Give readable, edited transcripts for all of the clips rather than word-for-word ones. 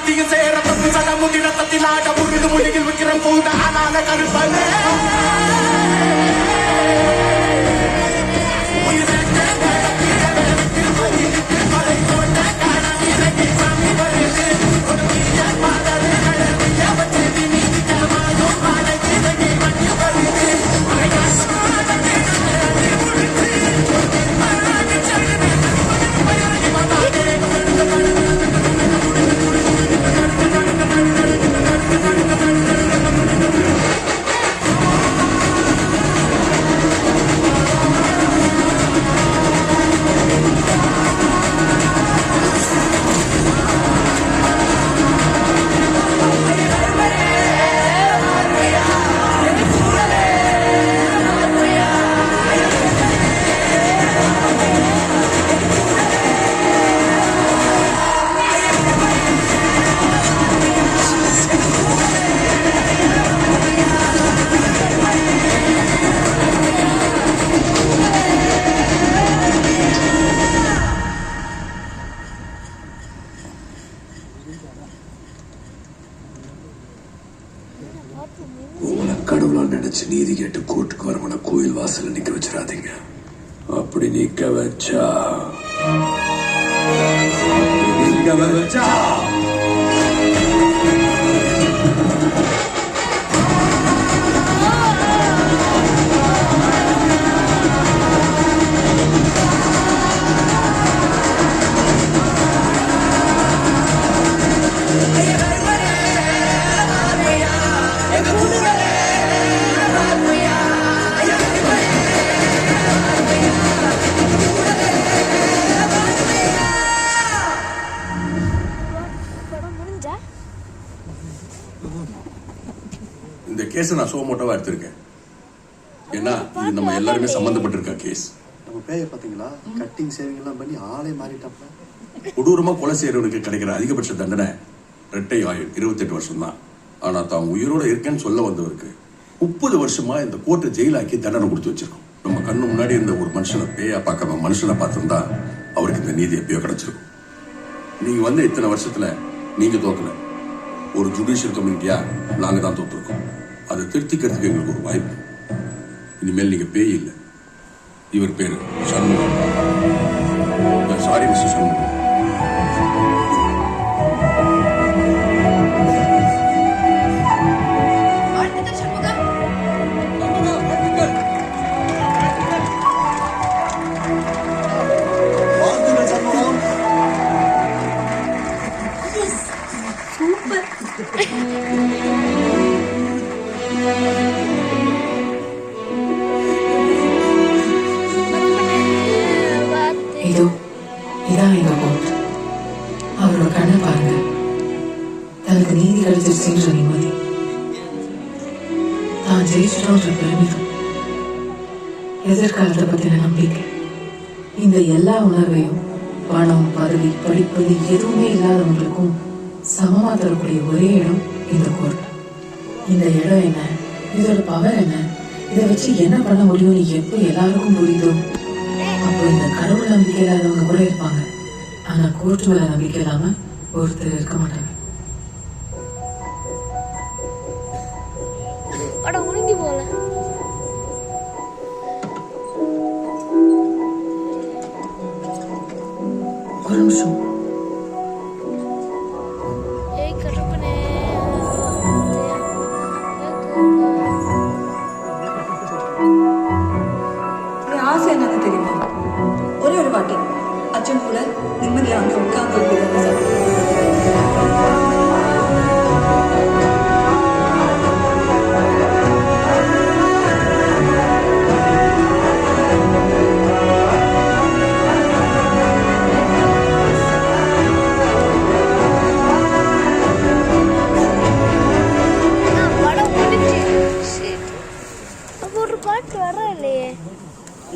சத்தியம் சேர தப்பு சட முதிரத்தில் ஆட முழுது மொழியில் விக்கிரம் போத ஆனால கருப்பனே கடவுளா நினைச்சு நீதி கேட்டு கோர்ட்டுக்கு வரவன கோயில் வாசல்ல நிக்க வச்சிடாதீங்க. அப்படி நிக்க வச்சா இந்த கேஸ் நான் சோமோட்டோவா எடுத்திருக்கேன். ஏன்னா இது நம்ம எல்லாருமே சம்பந்தப்பட்டிருக்க கேஸ். நம்ம பேய பாத்தீங்களா, கட்டிங் சேவிங் எல்லாம் பண்ணி ஆளே மாறிட்டாப்ல. கொடூரமா கொலை செய்யறவனுக்கு கிடைக்கிற அதிகபட்ச தண்டனை இரட்டை ஆயுள் 28 வருஷம் தான். ஆனா தான் உயிரோட இருக்கேன்னு சொல்ல வந்தவருக்கு 30 வருஷமா இந்த கோர்ட்டை ஜெயிலாக்கி தண்டனை கொடுத்து வச்சிருக்கோம். நம்ம கண்ணு முன்னாடி இருந்த ஒரு மனுஷனை பேயா பார்க்காம மனுஷனை பார்த்திருந்தா அவருக்கு இந்த நீதி எப்பயோ கிடைச்சிருக்கும். நீங்க வந்து இத்தனை வருஷத்துல நீங்க தோக்கல, ஒரு ஜுடிஷியல் கம்யூனிட்டியா நாங்க தான் தோத்துருக்கோம். அதை திருத்திக்கிறதுக்கு எங்களுக்கு ஒரு வாய்ப்பு. இனிமேல் நீங்க பேய் இல்லை, இவர் பேரு சண்முகம். Sorry mister Shanmugam. இதான் எங்க கோர்ட். அவரோட கண்ணை பாருங்க. தனக்கு நீதி கிடைச்சிருச்சுன்ற நிம்மதி, தான் ஜெயிச்சிட்டோன்ற பெருமிதம், எதிர்காலத்தை பத்தின நம்பிக்கை, இந்த எல்லா உணர்வையும் பணம், பதவி, படிப்பு எதுவுமே இல்லாதவங்களுக்கும் சமமா தரக்கூடிய ஒரே இடம் இந்த கோர்ட். இந்த இடம் என்ன, இதோட பவர் என்ன, இதை வச்சு என்ன பண்ண முடியும்னு எப்போ எல்லாருக்கும் புரியுதோ அப்போ இந்த கடவுள் நம்பிக்கை இல்லாதவங்க கூட இருப்பாங்க. ஆனா கோர்ட் மேல நம்பிக்கை இல்லாம ஒருத்தர் இருக்க மாட்டாங்க. ஒரு நிமிஷம். ஆசை என்னன்னு தெரியுமா? ஒரே ஒரு வாட்டி அச்சன் கூட நிம்மதியா அங்க உட்கார்ந்து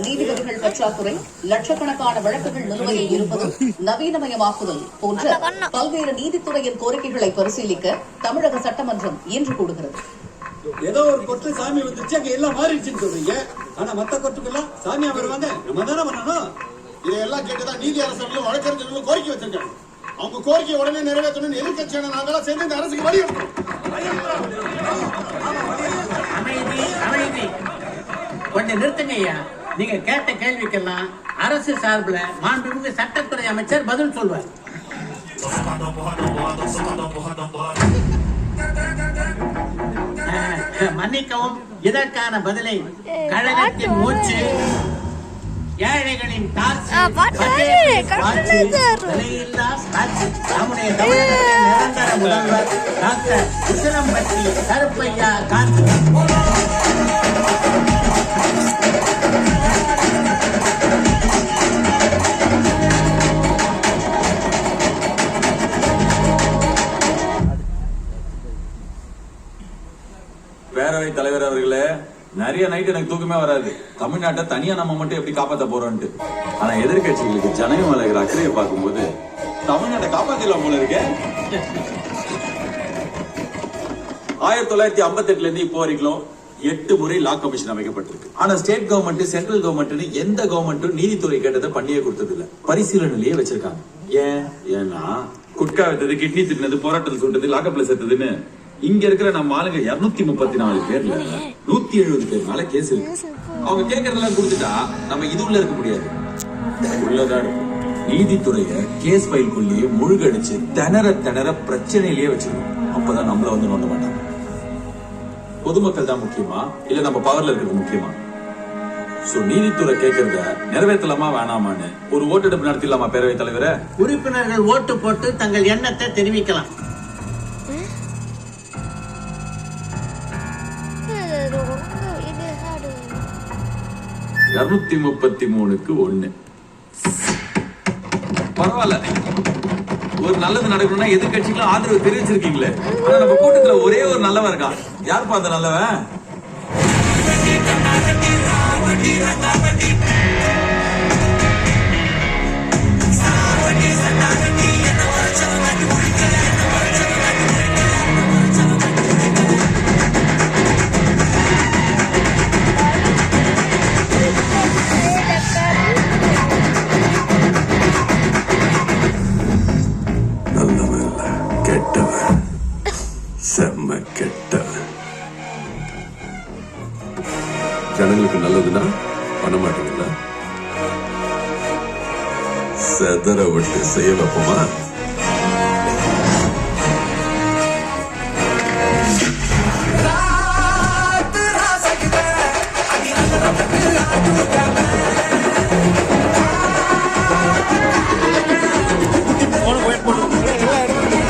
நீதிபதிகள் பற்றாக்குறை, லட்சக்கணக்கான வழக்குகள் நிலுவையில் இருப்பது, நவீனமயமாக்குதல் போன்ற பல்வேறு நீதித்துறையின் கோரிக்கைகளை பரிசீலிக்க தமிழக சட்டமன்றம் இன்று கூடுகிறது. ஏதோ ஒரு கொட்டு சாமி வந்துச்சு, அங்க எல்லாம் மாறிடுச்சுன்னு சொல்றீங்க. ஆனா மத்த கொட்டுக்கெல்லாம் சாமியா வருவாங்க, நம்ம தானே பண்ணணும். இதையெல்லாம் கேட்டுதான் நீதி அரசர்களும் வழக்கறிஞர்களும் கோரிக்கை வச்சிருக்காங்க. அவங்க கோரிக்கையை உடனே நிறைவேற்றணும்னு எதிர்க்கட்சியான நாங்களாம் சேர்ந்து இந்த அரசுக்கு வலியுறுத்தணும். அமைதி அமைதி, கொஞ்சம் நிறுத்துங்க ஐயா. நீங்க கேட்ட கேள்விக்கெல்லாம் அரசு சார்பில் மாண்புமிகு சட்டத்துறை அமைச்சர் பதில் சொல்வார். மன்னிக்கவும், இதற்கான பதிலை கழகத்தின் மூச்சு, ஏழைகளின் காட்சி, விலையில்லா காட்சி, நம்முடைய தமிழகத்தின் நிரந்தர முதல்வர் டாக்டர் உசிலம்பட்டி கருப்பையா காந்தி. பேரவைத் தலைவர் அவர்களே, நிறைய நைட் எனக்கு தூக்கமே வராது. தமிழ்நாட்டை தனியா நம்ம மட்டும் எப்படி காப்பாற்ற போறோம்ட்டு. ஆனா எதிர்கட்சிகளுக்கு ஜனங்க மேல இருக்கிற அக்கறையை பார்க்கும்போது தமிழ்நாட்டை காப்பாற்றலாம் போல இருக்க. 1958 இருந்து இப்போ வரைக்கும் 8 முறை லா கமிஷன் அமைக்கப்பட்டிருக்கு. ஆனா ஸ்டேட் கவர்மெண்ட், சென்ட்ரல் கவர்மெண்ட் எந்த கவர்மெண்ட்டும் நீதித்துறை கேட்டதை பண்ணியே கொடுத்தது இல்ல, பரிசீலனையிலேயே வச்சிருக்காங்க. ஏன்னா குட்கா வைத்தது, கிட்னி திட்டினது, போராட்டத்தில் சொல்றது, லாக்கப்ல சேர்த்ததுன்னு இங்க இருக்கிற நம்ம ஆளுங்க 234 பேர்ல 170 பேர் மேல கேஸ் இருக்கு. அவங்க கேட்கறதெல்லாம் கொடுத்துட்டா நம்ம இது உள்ள இருக்க முடியாது, உள்ளதா இருக்கும். நீதித்துறைய கேஸ் ஃபைல்குள்ளேயே முழுகடிச்சு திணற பிரச்சனையிலேயே வச்சிருக்கோம். அப்பதான் நம்மள வந்து நோண்ட மாட்டாங்க. பொதுமக்கள் தான் முக்கியமா இல்ல நம்ம பவர்ல இருக்கிறது முக்கியமா? சோ நீதித்துறை கேட்கறத நிறைவேற்றலாமா வேணாமான்னு ஒரு ஓட்டெடுப்பு நடத்திடலாமா பேரவைத் தலைவரை? உறுப்பினர்கள் ஓட்டு போட்டு தங்கள் எண்ணத்தை தெரிவிக்கலாம். 233க்கு 1. பரவாயில்ல, ஒரு நல்லது நடக்கணும்னா எதிர்கட்சிகளும் ஆதரவு தெரிவிச்சிருக்கீங்களே. ஆனா நம்ம கூட்டத்துல ஒரே ஒரு நல்லவன் இருக்கான். யாருப்பா அந்த நல்லவன்? செம்ம கெட்டவன். ஜனங்களுக்கு நல்லதுன்னா பண்ண மாட்டீங்களா? செதற விட்டு செய்ய வைப்போமா?